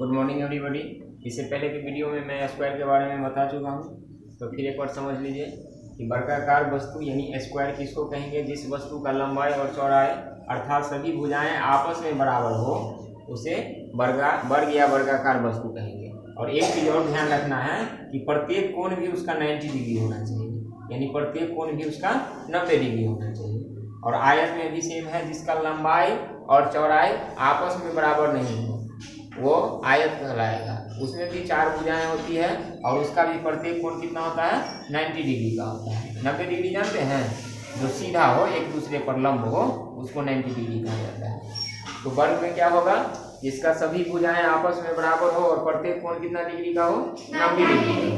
Good morning everybody. इससे पहले की वीडियो में मैं स्क्वायर के बारे में बता चुका हूँ, तो फिर एक बार समझ लीजिए कि वर्गाकार वस्तु यानी स्क्वायर किसको कहेंगे, जिस वस्तु का लंबाई और चौड़ाई अर्थात सभी भुजाएं आपस में बराबर हो उसे वर्ग या वर्गाकार वस्तु कहेंगे। और एक चीज़ और ध्यान रखना है कि प्रत्येक कोण भी उसका 90 डिग्री होना चाहिए, यानी प्रत्येक कोण भी उसका 90 डिग्री होना चाहिए। और आयत में भी सेम है, जिसका लंबाई और चौड़ाई आपस में बराबर नहीं हो वो आयत कहलाएगा। उसमें भी 4 भुजाएं होती है और उसका भी प्रत्येक कोण कितना होता है, 90 डिग्री का होता है। 90 डिग्री जानते हैं, जो सीधा हो एक दूसरे पर लंब हो उसको 90 डिग्री कहा जाता है। तो वर्ग में क्या होगा, जिसका सभी भुजाएं आपस में बराबर हो और प्रत्येक कोण कितना डिग्री का हो, 90 डिग्री,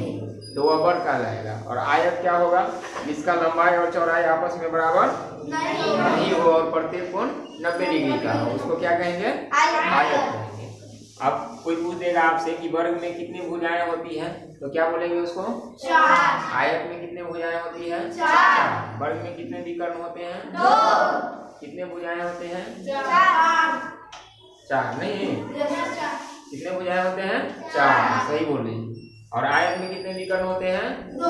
तो वह वर्ग कहलाएगा। और आयत क्या होगा, जिसका लंबाई और चौड़ाई आपस में बराबर नहीं हो और प्रत्येक कोण 90 डिग्री का हो उसको क्या कहेंगे, आयत कहेंगे। अब कोई पूछ देगा आपसे कि वर्ग में कितनी भुजाएं होती हैं, तो क्या बोलेंगे उसको, 4। आयत में कितने भुजाएं होती हैं, 4। वर्ग में कितने विकर्ण होते हैं, 2। कितने भुजाएं होते हैं, 4 नहीं, कितने भुजाएं होते हैं, 4, सही बोल रहे हैं। और आयत में कितने विकर्ण होते हैं, 2।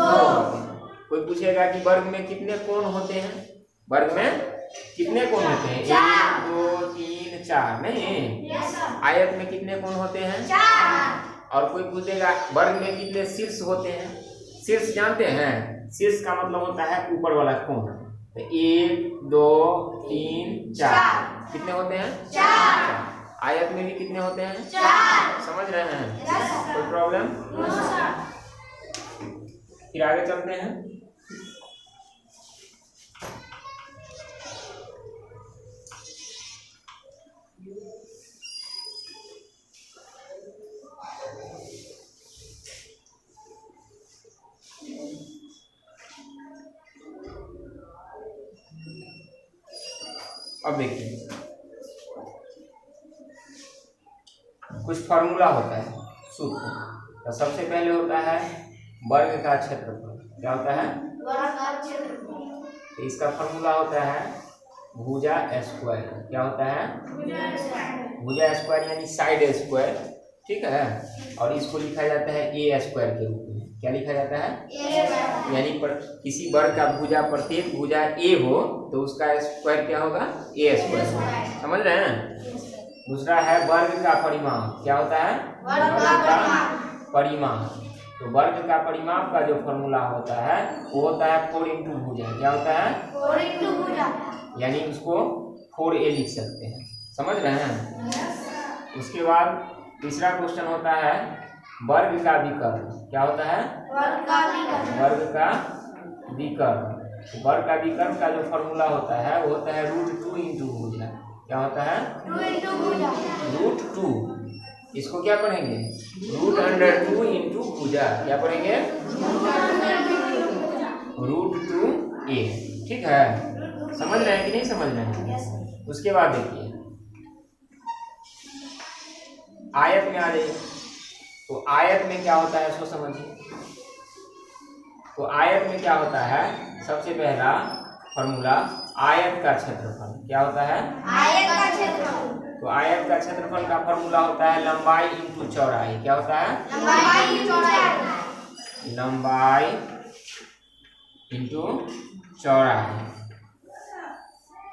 कोई पूछेगा कि वर्ग में कितने कोण होते हैं, वर्ग में कितने कोण होते हैं, 1 2 3 4 नहीं, आयत में कितने कोण होते हैं, 4। और कोई पूछेगा वर्ग में कितने शीर्ष होते हैं, शीर्ष जानते हैं, शीर्ष का मतलब होता है ऊपर वाला कोण। तो 1 2 3 4 कितने होते हैं, 4। आयत में भी कितने होते हैं, 4। समझ रहे हैं, कोई प्रॉब्लम? फिर आगे चलते हैं। अब देखिए कुछ फॉर्मूला होता है, सूत्र। तो सबसे पहले होता है वर्ग का क्षेत्रफल। क्या होता है, वर्ग का क्षेत्रफल। तो इसका फॉर्मूला होता है भुजा स्क्वायर। क्या होता है, भुजा स्क्वायर यानी साइड स्क्वायर, ठीक है। और इसको लिखा जाता है ए स्क्वायर के रूप में। क्या लिखा जाता है, यानी किसी वर्ग का भुजा प्रत्येक भुजा ए हो तो उसका स्क्वायर क्या होगा, ए स्क्वायर। समझ रहे हैं। दूसरा है वर्ग का परिमाप। क्या होता है, वर्ग का परिमाप। तो वर्ग का परिमाप का जो फॉर्मूला होता है वो होता है 4 इंटू भुजा। क्या होता है, 4 इंटू भुजा, यानी उसको 4a लिख सकते हैं। समझ रहे हैं। उसके बाद तीसरा क्वेश्चन होता है वर्ग का विकर्ण। क्या होता है, वर्ग का विकर्ण। वर्ग का विकर्ण, वर्ग का विकर्ण का जो फॉर्मूला होता है वो होता है √2 इंटू भुजा। क्या होता है, 2 इंटू भुजा, √2। इसको क्या पढ़ेंगे, √2 इंटू भुजा। क्या पढ़ेंगे, √2a। ठीक है, समझ रहे हैं कि नहीं समझ रहे हैं। उसके बाद देखिए आयत में आ जाइए। तो आयत में क्या होता है इसको समझिए। तो आयत में क्या होता है, सबसे पहला फॉर्मूला आयत का क्षेत्रफल। क्या होता है, आयत का क्षेत्रफल। तो आयत का क्षेत्रफल का फॉर्मूला होता है लंबाई इंटू चौड़ाई। क्या होता है, लंबाई इंटू चौड़ाई, लंबाई इंटू चौड़ाई।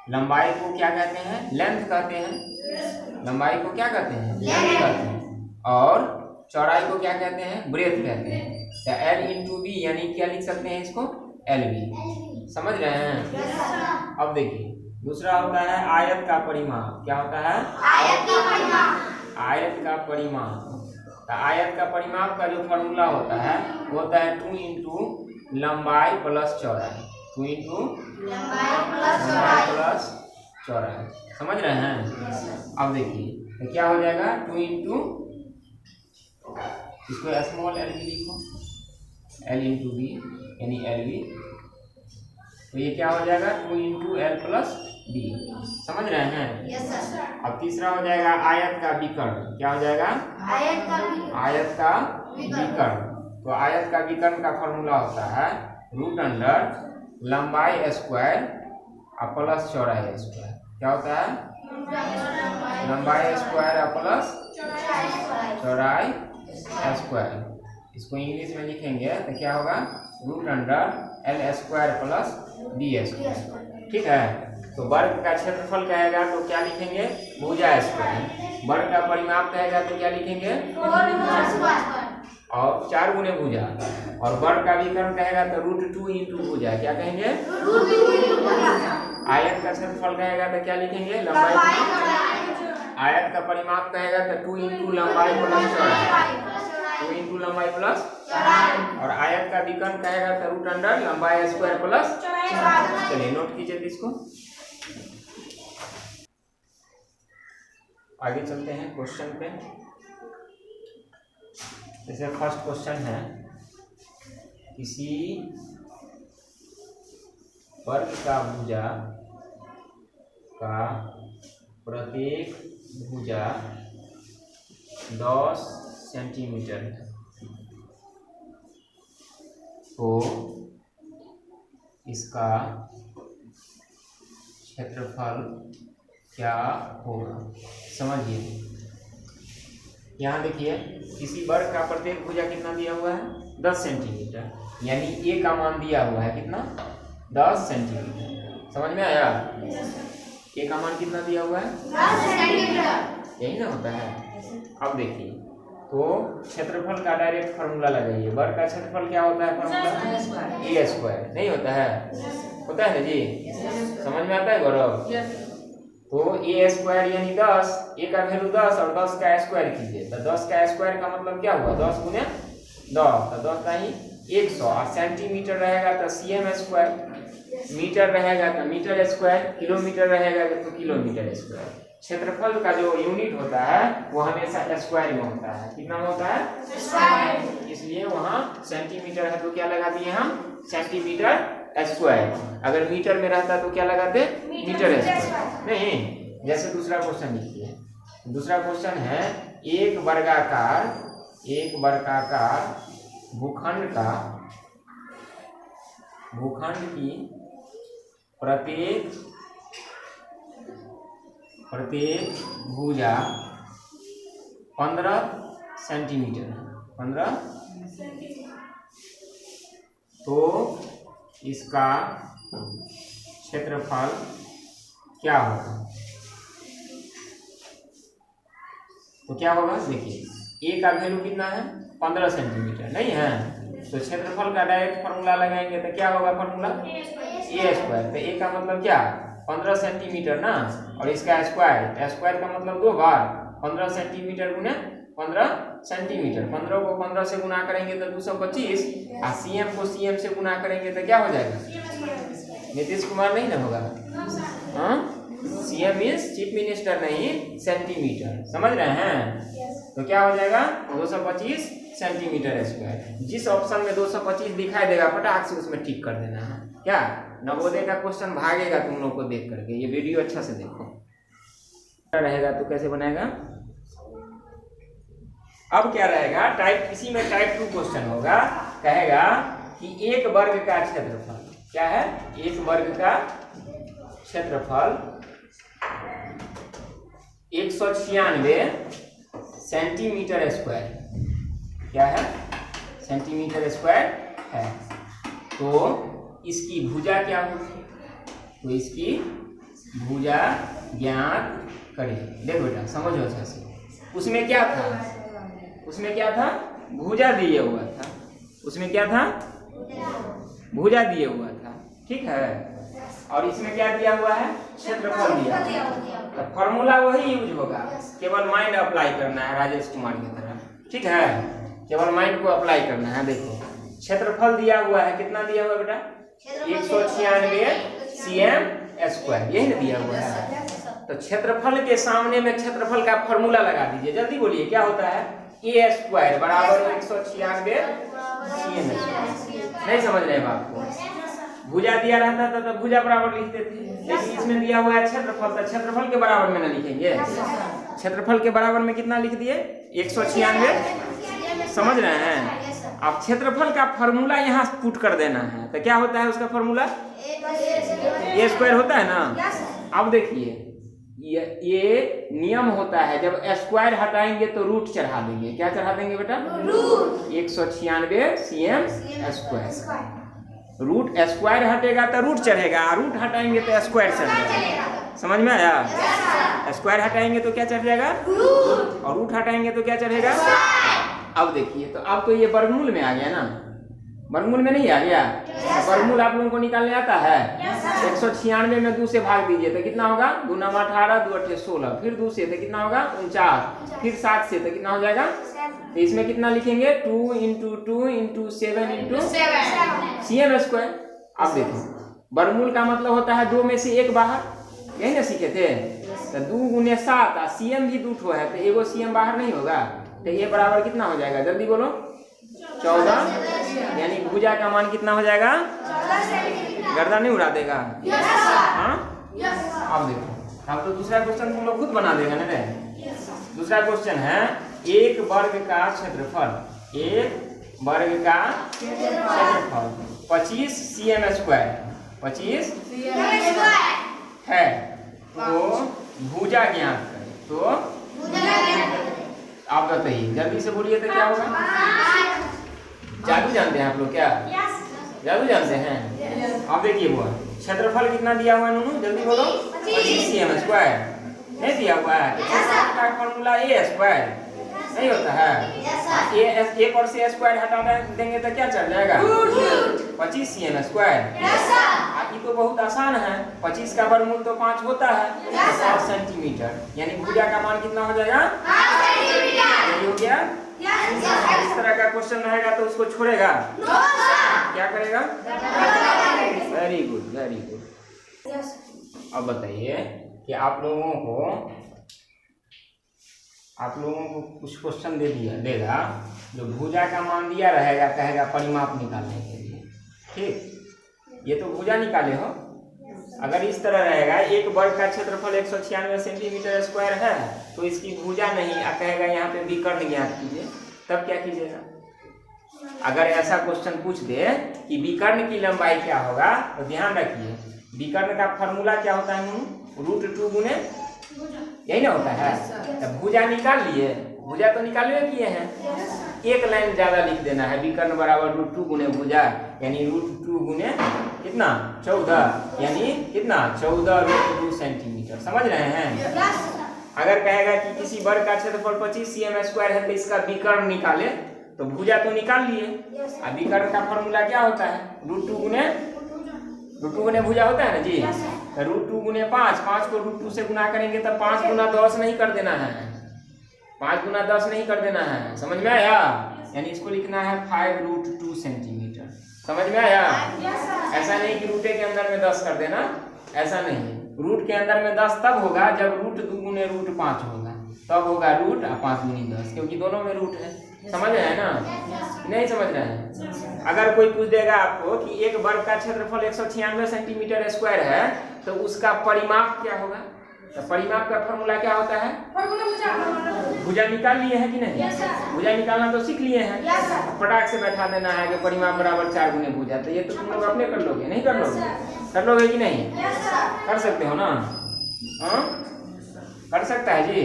लंबाई को क्या कहते हैं, लेंथ कहते हैं। लंबाई को क्या कहते हैं, लेंथ कहते हैं। और चौड़ाई को क्या कहते हैं, ब्रेथ कहते हैं। तो L इंटू बी यानी क्या लिख सकते हैं इसको, LB। समझ रहे हैं। अब देखिए दूसरा होता है आयत का परिमाप। क्या होता है, आयत का परिमाप। आयत का परिमाप, तो आयत का परिमाप का जो फॉर्मूला होता है वो होता है 2 इंटू लंबाई प्लस चौड़ाई। 2 इंटू लंबाई प्लस चौड़ाई। समझ रहे हैं। अब देखिए तो क्या हो जाएगा, 2 इंटू, इसको स्मॉल l भी लिखो, L इंटू बी यानी LB। तो ये क्या हो जाएगा, 2 इंटू L प्लस बी। समझ रहे हैं। Yes sir. अब तीसरा हो जाएगा आयत का विकर्ण। क्या हो जाएगा, आयत का विकर्ण। आयत का विकर्ण। तो आयत का विकर्ण का फॉर्मूला होता है √, लंबाई स्क्वायर और प्लस चौड़ाई स्क्वायर। क्या होता है, लंबाई स्क्वायर और प्लस चौड़ाई स्क्वायर। इसको इंग्लिश में लिखेंगे तो क्या होगा, √L² प्लस D²। ठीक है, तो वर्ग का क्षेत्रफल कहेगा तो क्या लिखेंगे, भुजा स्क्वायर। वर्ग का परिमाप कहेगा तो क्या लिखेंगे, और 4 गुने भुजा। और वर्ग का विकर्ण कहेगा तो √2 इंटू भुजा। क्या कहेंगे, आयत का क्षेत्रफल कहेगा तो क्या लिखेंगे, लंबाई। आयत का परिमाप कहेगा तो 2 इंटू लंबाई प्लस चौड़ाई, 2 इंटू लंबाई प्लस। और आयत का विकर्ण कहेगा तो √अंडर लंबाई स्क्वायर प्लस। चलिए नोट कीजिए इसको। आगे चलते हैं क्वेश्चन पे। जैसे फर्स्ट क्वेश्चन है, किसी वर्ग का भुजा का प्रत्येक भुजा 10 सेंटीमीटर है, तो इसका क्षेत्रफल क्या होगा। समझिए, यहाँ देखिए किसी वर्ग का प्रत्येक भुजा कितना दिया हुआ है, 10 सेंटीमीटर, यानी ए का मान दिया हुआ है कितना, 10 सेंटीमीटर। समझ में आया, ए का मान कितना दिया हुआ है, 10 सेंटीमीटर, यही ना होता है। अब देखिए, तो क्षेत्रफल का डायरेक्ट फार्मूला लगाइए। वर्ग का क्षेत्रफल क्या होता है, फार्मूला A² नहीं होता है, होता है ना जी, समझ में आता है गौरव। तो A² यानी 10, ए का वैल्यू 10 और 10 का स्क्वायर कीजिए, तो 10 का स्क्वायर का मतलब क्या हुआ, 10 गुने 10, तो 10 का ही 100। और सेंटीमीटर रहेगा तो cm², मीटर रहेगा तो मीटर स्क्वायर, किलोमीटर रहेगा तो किलोमीटर स्क्वायर। क्षेत्रफल का जो यूनिट होता है वो हमेशा स्क्वायर में होता है। कितना में होता है, स्क्वायर, इसलिए वहाँ सेंटीमीटर है तो क्या लगा दिए हम, सेंटीमीटर स्क्वायर। अगर मीटर में रहता तो क्या लगाते, मीटर स्क्वायर। नहीं, जैसे दूसरा क्वेश्चन लिखिए। दूसरा क्वेश्चन है, एक वर्गाकार भूखंड की प्रत्येक भुजा 15 सेंटीमीटर है, 15, तो इसका क्षेत्रफल क्या होगा। तो क्या होगा, देखिए ए का वैल्यू कितना है, 15 सेंटीमीटर नहीं है, तो क्षेत्रफल का डायरेक्ट फार्मूला लगाएंगे तो क्या होगा, फार्मूला A²। तो ए का मतलब क्या, 15 सेंटीमीटर ना, और इसका स्क्वायर का मतलब 2 बार 15 सेंटीमीटर गुने 15 सेंटीमीटर। 15 को 15 से गुना करेंगे तो 225, और cm को cm से गुना करेंगे तो क्या हो जाएगा, नीतीश कुमार नहीं ना होगा, हाँ, CM मीन्स चीफ मिनिस्टर नहीं, सेंटीमीटर, समझ रहे हैं। तो क्या हो जाएगा, 225 सेंटीमीटर स्क्वायर। जिस ऑप्शन में 225 दिखाई देगा फटाक से उसमें टिक कर देना है। क्या नवोदय का क्वेश्चन भागेगा तुम लोग को देख करके, ये वीडियो अच्छा से देखो। रहेगा तो कैसे बनाएगा, अब क्या रहेगा, टाइप, इसी में टाइप 2 क्वेश्चन होगा। कहेगा कि एक वर्ग का क्षेत्रफल क्या है, एक वर्ग का क्षेत्रफल 196 सेंटीमीटर स्क्वायर, क्या है, सेंटीमीटर स्क्वायर है। तो इसकी भुजा क्या होगी, तो इसकी भुजा ज्ञात करिए। देखो बेटा समझो अच्छे से, उसमें क्या था, उसमें क्या था, भुजा दिए हुआ था, उसमें क्या था, भुजा दिए हुआ था, ठीक है। और इसमें क्या दिया हुआ है, क्षेत्रफल दिया हुआ है। तो फॉर्मूला वही यूज होगा, केवल माइंड अप्लाई करना है राजेश कुमार की तरह, ठीक है, केवल माइंड को अप्लाई करना है। देखो क्षेत्रफल दिया हुआ है, कितना दिया हुआ है बेटा, 196 cm², यही ना दिया हुआ है। तो क्षेत्रफल के सामने में क्षेत्रफल का फॉर्मूला लगा दीजिए, जल्दी बोलिए क्या होता है, A² बराबर 196 cm²। नहीं समझ रहे बात को, भुजा दिया रहता था तो भुजा बराबर लिखते थे, लेकिन इसमें दिया हुआ है क्षेत्रफल, तो क्षेत्रफल के बराबर में ना लिखेंगे, क्षेत्रफल के बराबर में कितना लिख दिए, 196। समझ रहे हैं। अब क्षेत्रफल का फॉर्मूला यहाँ पुट कर देना है, तो क्या होता है उसका फॉर्मूला, A² होता है ना। अब देखिए ये नियम होता है, जब स्क्वायर हटाएंगे तो रूट चढ़ा देंगे। क्या चढ़ा देंगे बेटा? Root. 196 cm square. Root square हटेगा तो रूट चढ़ेगा, रूट हटाएंगे तो स्क्वायर चढ़ जाएगा। समझ में आया? स्क्वायर हटाएंगे तो क्या चढ़ जाएगा? रूट। और रूट हटाएंगे तो क्या चढ़ेगा? अब देखिए, तो अब तो ये वर्गमूल में आ गया ना, वर्गमूल में नहीं आ गया? वर्गमूल आप लोगों को निकालने आता है? 196 में 2 से भाग दीजिए तो कितना होगा? 2 9 18, 2 8 16, फिर 2 से तो कितना होगा? 49, फिर 7 से तो कितना हो जाएगा? तो इसमें कितना लिखेंगे? 2 × 2 × 7 × cm स्क्वायर। अब देखो, वर्गमूल का मतलब होता है 2 में से 1 बाहर, यही ना सीखे थे? तो 2 × 7 और cm भी 2 ठो है, तो एगो cm बाहर नहीं होगा, तो ये बराबर कितना हो जाएगा? जल्दी बोलो। 14, यानी भुजा का मान कितना हो जाएगा? गर्दन नहीं उड़ा देगा? हाँ। अब देखो, अब तो दूसरा क्वेश्चन तुम लोग खुद बना देगा ना। दूसरा क्वेश्चन है, एक वर्ग का क्षेत्रफल, एक वर्ग का क्षेत्रफल 25 cm स्क्वायर, 25 है, तो भुजा ज्ञात करें। तो आप बताइए, जल्दी से बोलिए तो क्या होगा? जादू जानते हैं आप लोग क्या? जादू जानते हैं? अब देखिए, वो क्षेत्रफल कितना दिया हुआ है नूनू? जल्दी बोलो। 25 cm स्क्वायर नहीं दिया हुआ है? का फॉर्मूला ए स्क्वायर नहीं होता है? ए पर से स्क्वायर हटा देंगे तो क्या चल जाएगा? 25 cm स्क्वायर। ये तो बहुत आसान है, 25 का वर्गमूल तो 5 होता है, 5 सेंटीमीटर, यानी भुजा का मान कितना हो जाएगा? 5 सेंटीमीटर। हो गया? इस तरह का क्वेश्चन रहेगा तो उसको छोड़ेगा? क्या करेगा? Very good, very good. अब बताइए कि आप लोगों को कुछ क्वेश्चन देगा जो भुजा का मान दिया रहेगा, कहेगा परिमाप निकालने के लिए। ठीक, ये तो भुजा निकाले हो। अगर इस तरह रहेगा, एक वर्ग का क्षेत्रफल 196 सेंटीमीटर स्क्वायर है, तो इसकी भुजा नहीं, कहेगा यहाँ पे विकर्ण ज्ञात कीजिए, तब क्या कीजिएगा? अगर ऐसा क्वेश्चन पूछ दे कि विकर्ण की लंबाई क्या होगा, तो ध्यान रखिए, विकर्ण का फॉर्मूला क्या होता है? √2 गुने, यही ना होता है? तो भुजा निकाल लिए, भुजा तो निकाले किए हैं, एक लाइन ज्यादा लिख देना है, विकर्ण बराबर √2 गुने भुजा, यानी √2 गुने कितना? 14, यानी कितना? 14 √2 सेंटीमीटर। समझ रहे हैं? अगर कहेगा कि किसी वर्ग का क्षेत्रफल 25 cm स्क्वायर है, तो इसका विकर्ण निकाले, तो भुजा तो निकाल लिए, अब विकर्ण का फॉर्मूला क्या होता है? √2 गुने भुजा होता है ना जी। तो √2 गुने 5, 5 को √2 से गुना करेंगे तो 5 गुना 10 नहीं कर देना है, 5 गुना 10 नहीं कर देना है। समझ में आया? यानी इसको लिखना है 5√2 सेंटीमीटर। समझ में आया? ऐसा नहीं कि रूटे के अंदर में 10 कर देना, ऐसा नहीं। रूट के अंदर में 10 तब होगा जब √2 गुने √5 होगा, तब होगा रूट 5 गुनी 10, क्योंकि दोनों में रूट है। समझ रहे हैं ना? नहीं समझ रहे हैं? अगर कोई पूछ देगा आपको कि एक वर्ग का क्षेत्रफल 196 सेंटीमीटर स्क्वायर है, तो उसका परिमाप क्या होगा, तो परिमाप का फॉर्मूला क्या होता है? भुजा निकाल लिए हैं कि नहीं? भुजा निकालना तो सीख लिए हैं, फटाक से बैठा देना है कि परिमाप बराबर 4 गुने भुजा। तो ये तो तुम लोग अपने कर लोगे, नहीं कर लोगे? कर लोगे कि नहीं? कर सकते हो ना? हाँ, कर सकता है जी।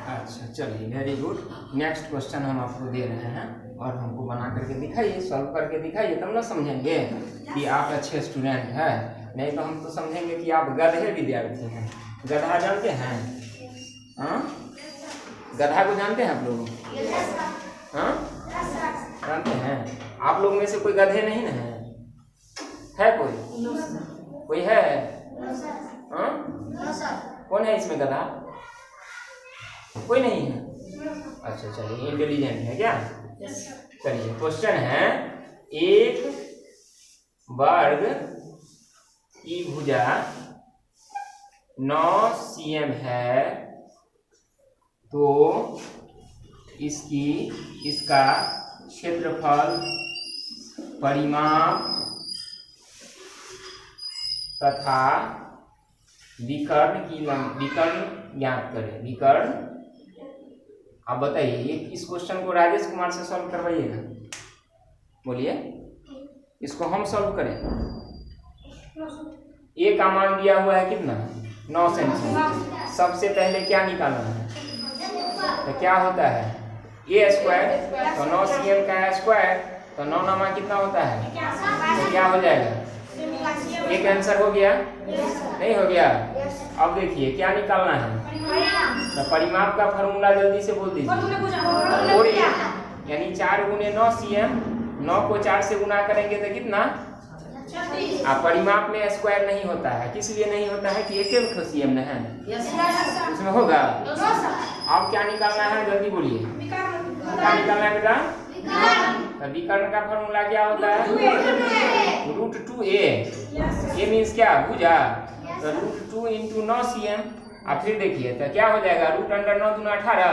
अच्छा, चलिए, वेरी गुड। नेक्स्ट क्वेश्चन हम आपको दे रहे हैं, और हमको बना करके दिखाइए, सॉल्व करके दिखाइए, तब ना समझेंगे कि आप अच्छे स्टूडेंट हैं। नहीं तो हम तो समझेंगे कि आप गधे विद्यार्थी हैं। गधा जानते हैं? हाँ, गधा को जानते हैं आप लोग? हाँ, जानते हैं? आप लोग में से कोई गधे नहीं ना है कोई है? हाँ, कौन है इसमें गधा? कोई नहीं है? अच्छा, चलिए, इंटेलिजेंट है क्या? चलिए, क्वेश्चन है, एक वर्ग की भुजा 9 cm है, तो इसका क्षेत्रफल, परिमाप तथा विकर्ण ज्ञात करें। विकर्ण, आप बताइए, इस क्वेश्चन को राजेश कुमार से सॉल्व करवाइएगा। बोलिए, इसको हम सॉल्व करें। ए का मान दिया हुआ है कितना? 9 सेंटीमीटर। सबसे पहले क्या निकालना है, तो क्या होता है ए स्क्वायर, तो 9 cm का स्क्वायर, तो 9 नमा कितना होता है, तो क्या हो जाएगा, एक आंसर हो गया, नहीं हो गया। अब देखिए क्या निकालना है, तो परिमाप का फॉर्मूला जल्दी से बोल दीजिए। यानी 4 गुने 9 cm, 9 को 4 से गुना करेंगे तो कितना, परिमाप में स्क्वायर नहीं होता है, किस लिए नहीं होता है कि एक cm न है, उसमें होगा। अब क्या निकालना है जल्दी बोलिए, क्या निकालना है बेटा, विकर्ण का फॉर्मूला क्या होता है, √2a। ये मीन्स क्या, भुजा, तो √2 इंटू 9 cm। अब फिर देखिए तो क्या हो जाएगा, √9 दूना 18,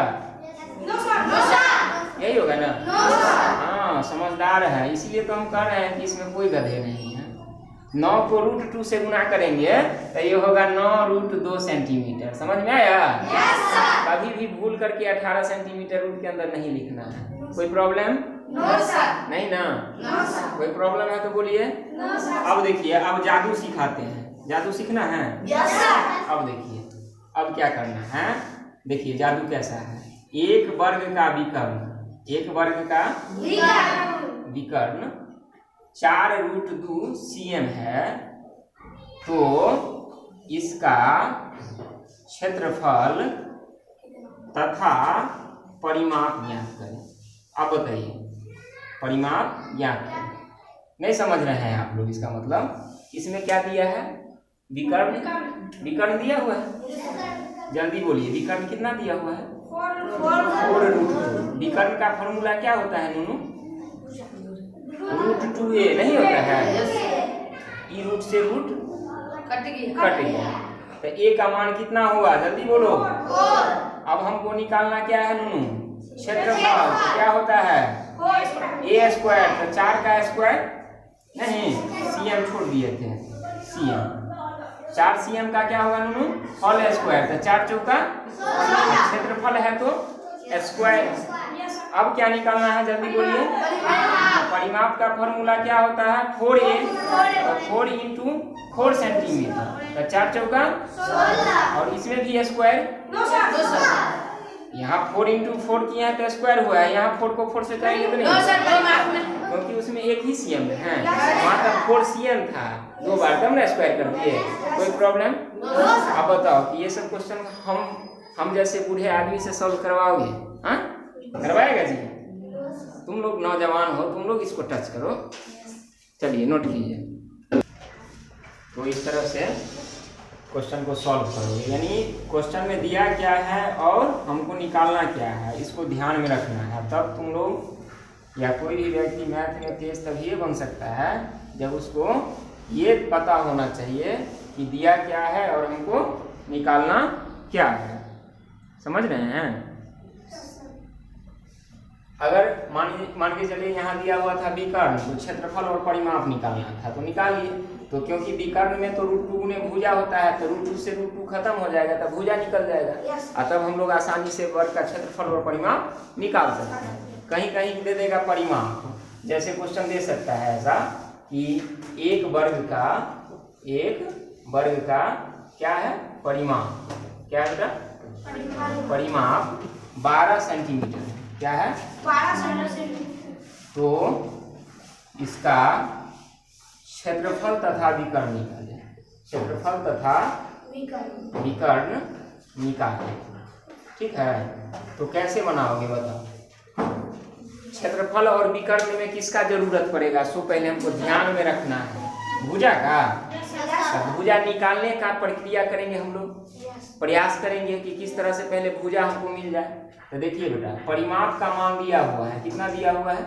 यही होगा ना। हाँ समझदार है, इसीलिए तो हम कह रहे हैं कि इसमें कोई गधे नहीं है। 9 को √2 से गुना करेंगे तो ये होगा 9√2 सेंटीमीटर। समझ में आया? कभी भी भूल करके 18 सेंटीमीटर रूट के अंदर नहीं लिखना है। कोई प्रॉब्लम नहीं ना? कोई प्रॉब्लम है तो बोलिए। अब देखिए, अब जादू सिखाते हैं। जादू सीखना है? अब देखिए, अब क्या करना है, देखिए जादू कैसा है। एक वर्ग का विकर्ण, एक वर्ग का विकर्ण 4√2 cm है, तो इसका क्षेत्रफल तथा परिमाप ज्ञात करें। अब बताइए, परिमाप ज्ञात करें। नहीं समझ रहे हैं आप लोग? इसका मतलब इसमें क्या दिया है, विकर्ण, विकर्ण दिया हुआ है। जल्दी बोलिए, विकर्ण कितना दिया हुआ है, 4√2। विकर्ण का फॉर्मूला क्या होता है नूनू, √2a नहीं होता है, ई रूट से रूट कट गया, तो a का मान कितना हुआ, जल्दी बोलो। अब हमको निकालना क्या है नूनू, क्षेत्रफल। तो क्या होता है, a स्क्वायर, तो 4 का स्क्वायर नहीं, cm छोड़ दिए थे, cm, 4 cm का क्या होगा नूनू, होल स्क्वायर, तो 4 चौका, क्षेत्रफल है तो स्क्वायर। अब क्या निकालना है, जल्दी बोलिए। परिमाप का फॉर्मूला क्या होता है, 4a, तो 4 इंटू 4 सेंटीमीटर, तो 4 चौका, और इसमें भी स्क्वायर। यहाँ 4 इंटू 4 किया है तो स्क्वायर हुआ है, यहाँ 4 को 4 से करेंगे तो नहीं, क्योंकि उसमें एक ही cm है, वहाँ तक 4 cm था, 2 बार तब ना स्क्वायर कर दिए। कोई प्रॉब्लम? अब बताओ कि ये सब क्वेश्चन हम जैसे बूढ़े आदमी से सॉल्व करवाओगे? हाँ, करवाएगा जी? तुम लोग नौजवान हो, तुम लोग इसको टच करो। चलिए नोट कीजिए। तो इस तरह से क्वेश्चन को सॉल्व करोगे, यानी क्वेश्चन में दिया क्या है और हमको निकालना क्या है, इसको ध्यान में रखना है। तब तुम लोग या कोई भी व्यक्ति मैथ में तेज तभी बन सकता है जब उसको ये पता होना चाहिए कि दिया क्या है और हमको निकालना क्या है। समझ रहे हैं? अगर मान के चलिए यहाँ दिया हुआ था विकर्ण, तो क्षेत्रफल और परिमाप निकालना था, तो निकालिए। तो क्योंकि विकर्ण में तो √2 गुने भुजा होता है, तो √2 से √2 खत्म हो जाएगा, तब भुजा निकल जाएगा, और तब हम लोग आसानी से वर्ग का क्षेत्रफल और परिमाप निकाल सकते हैं। कहीं कहीं दे देगा परिमाप, जैसे क्वेश्चन दे सकता है ऐसा कि एक वर्ग का क्या है, परिमाप, क्या है बेटा, परिमाप 12 सेंटीमीटर, क्या है, 12 सेंटीमीटर। तो इसका क्षेत्रफल तथा विकर्ण निकालें, क्षेत्रफल तथा विकर्ण निकालें। ठीक है, तो कैसे बनाओगे बताओ? क्षेत्रफल और विकर्ण में किसका जरूरत पड़ेगा, सो पहले हमको ध्यान में रखना है, भुजा का। भुजा निकालने का प्रक्रिया करेंगे हम लोग, प्रयास करेंगे कि किस तरह से पहले भुजा हमको मिल जाए। तो देखिए बेटा, परिमाप का मान दिया हुआ है, कितना दिया हुआ है,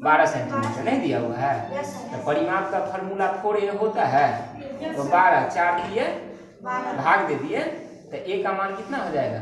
12 सेंटीमीटर नहीं दिया हुआ है। तो परिमाप का फॉर्मूला 4a होता है, तो 12 4 दिए भाग दे दिए, तो a का मान कितना हो जाएगा।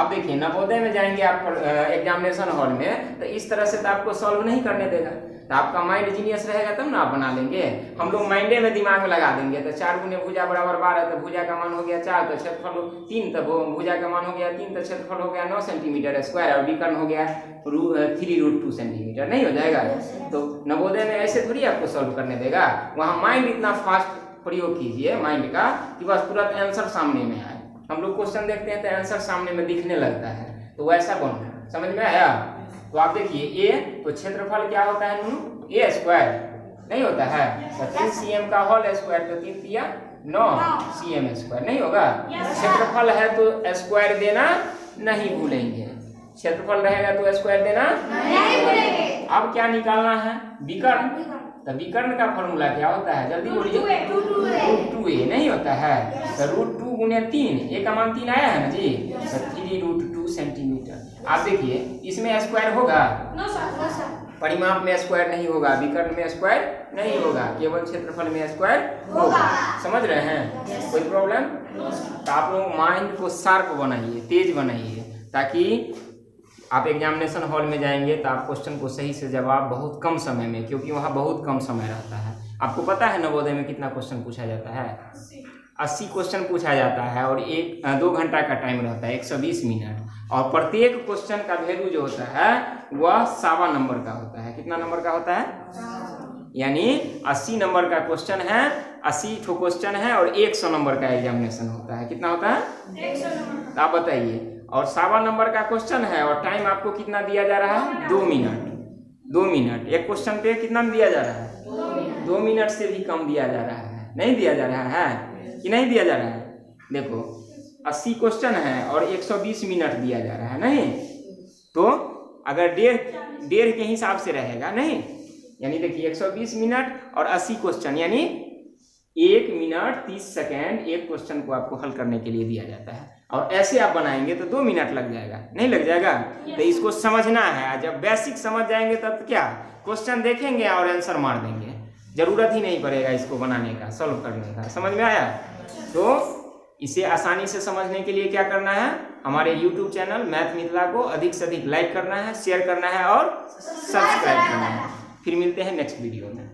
अब देखिए, नवोदय में जाएंगे आप एग्जामिनेशन हॉल में, तो इस तरह से तो आपको सॉल्व नहीं करने देगा, तो आपका माइंड जीनियस रहेगा तब ना आप बना लेंगे। हम लोग माइंडे में दिमाग में लगा देंगे, तो 4 गुने भुजा बराबर 12, तो भुजा का मान हो गया 4, तो क्षेत्रफल 3, तो भुजा का मान हो गया 3, तो क्षेत्रफल हो गया 9 सेंटीमीटर स्क्वायर, और विकर्ण हो गया 3√2 सेंटीमीटर। नहीं हो जाएगा? तो नवोदय में ऐसे थोड़ी आपको सॉल्व करने देगा, वहाँ माइंड इतना फास्ट प्रयोग कीजिए माइंड का कि बस तुरंत आंसर सामने में आए। हम लोग क्वेश्चन देखते हैं तो आंसर सामने में दिखने लगता है, तो वैसा बनो। समझ में आया? तो आप देखिए ए, तो क्षेत्रफल क्या होता है नूनू? ए स्क्वायर नहीं होता है, तो 3 cm का होल स्क्वायर, तो 3 तिया 9 cm स्क्वायर नहीं होगा। क्षेत्रफल है तो स्क्वायर देना नहीं भूलेंगे, क्षेत्रफल रहेगा तो स्क्वायर देना नहीं भूलेंगे। अब क्या निकालना है? विकर्ण। तो विकर्ण का फॉर्मूला क्या होता है? जल्दी बोलिए। √2a नहीं होता है, तो √2 गुने 3, ए का मान 3 आया है ना जी, तो 3√2 सेंटीमीटर। आप देखिए इसमें स्क्वायर होगा? परिमाप में स्क्वायर नहीं होगा, विकर्ण में स्क्वायर नहीं होगा, केवल क्षेत्रफल में स्क्वायर होगा। समझ रहे हैं? कोई प्रॉब्लम? तो आप लोग माइंड को शार्प बनाइए, तेज बनाइए, ताकि आप एग्जामिनेशन हॉल में जाएंगे तो आप क्वेश्चन को सही से जवाब बहुत कम समय में, क्योंकि वहाँ बहुत कम समय रहता है। आपको पता है नवोदय में कितना क्वेश्चन पूछा जाता है? 80 क्वेश्चन पूछा जाता है और 2 घंटा का टाइम रहता है, 120 मिनट, और प्रत्येक क्वेश्चन का वैल्यू जो होता है वह 1.25 नंबर का होता है। कितना नंबर का होता है? यानी 80 नंबर का क्वेश्चन है, 80 ठो क्वेश्चन है और 100 नंबर का एग्जामिनेशन होता है। कितना होता है? 100 नंबर। आप बताइए, और 1.25 नंबर का क्वेश्चन है और टाइम आपको कितना दिया जा रहा है? 2 मिनट। 2 मिनट एक क्वेश्चन पे कितना दिया जा रहा है? 2 मिनट से भी कम दिया जा रहा है, नहीं दिया जा रहा है कि नहीं दिया जा रहा है? देखो 80 क्वेश्चन है और 120 मिनट दिया जा रहा है, नहीं तो अगर डेढ़ के हिसाब से रहेगा, नहीं यानी देखिए 120 मिनट और 80 क्वेश्चन, यानी 1 मिनट 30 सेकेंड एक क्वेश्चन को आपको हल करने के लिए दिया जाता है। और ऐसे आप बनाएंगे तो 2 मिनट लग जाएगा, नहीं लग जाएगा? तो इसको समझना है। जब बेसिक समझ जाएंगे तब क्या, क्वेश्चन देखेंगे और आंसर मार देंगे, जरूरत ही नहीं पड़ेगा इसको बनाने का, सॉल्व करने का। समझ में आया? तो इसे आसानी से समझने के लिए क्या करना है? हमारे YouTube चैनल मैथ मिथिला को अधिक से अधिक लाइक करना है, शेयर करना है और सब्सक्राइब करना है। फिर मिलते हैं नेक्स्ट वीडियो में।